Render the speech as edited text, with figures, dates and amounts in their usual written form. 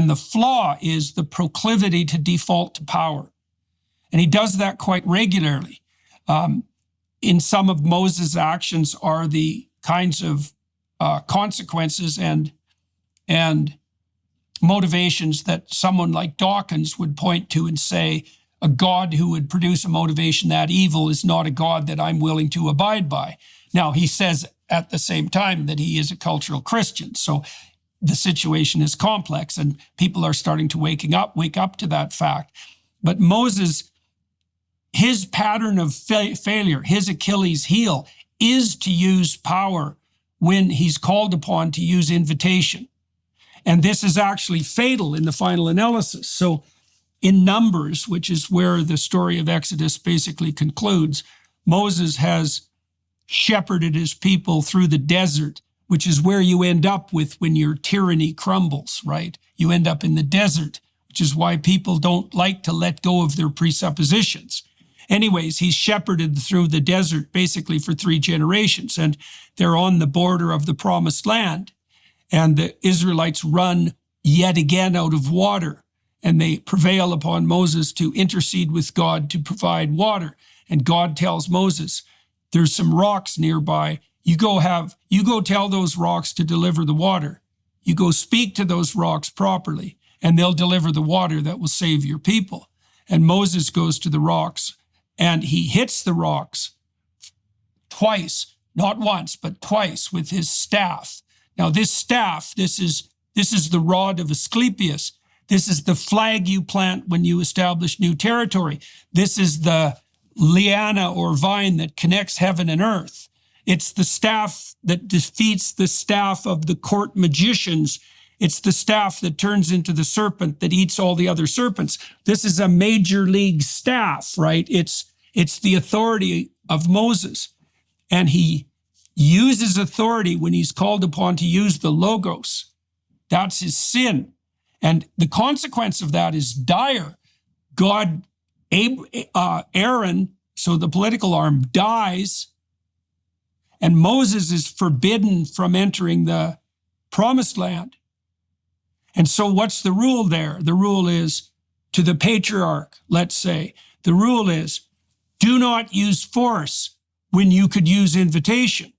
the flaw is the proclivity to default to power. And he does that quite regularly. In some of Moses' actions are the kinds of consequences and motivations that someone like Dawkins would point to and say, a God who would produce a motivation that evil is not a God that I'm willing to abide by. Now, he says at the same time that he is a cultural Christian. So the situation is complex and people are starting to wake up to that fact. But Moses, his pattern of failure, his Achilles heel, is to use power when he's called upon to use invitation. And this is actually fatal in the final analysis. So in Numbers, which is where the story of Exodus basically concludes, Moses has shepherded his people through the desert, which is where you end up with when your tyranny crumbles, right? You end up in the desert, which is why people don't like to let go of their presuppositions. Anyways, he's shepherded through the desert basically for 3 generations, and they're on the border of the promised land. And the Israelites run yet again out of water, and they prevail upon Moses to intercede with God to provide water. And God tells Moses, there's some rocks nearby. You go tell those rocks to deliver the water. You go speak to those rocks properly, and they'll deliver the water that will save your people. And Moses goes to the rocks, and he hits the rocks twice, not once, but twice with his staff. Now, this staff, this is the rod of Asclepius. This is the flag you plant when you establish new territory. This is the liana or vine that connects heaven and earth. It's the staff that defeats the staff of the court magicians. It's the staff that turns into the serpent that eats all the other serpents. This is a major league staff, right? It's the authority of Moses. And he uses authority when he's called upon to use the logos. That's his sin. And the consequence of that is dire. Aaron, so the political arm, dies, and Moses is forbidden from entering the promised land. And so what's the rule there? The rule is, to the patriarch, let's say, the rule is, do not use force when you could use invitation.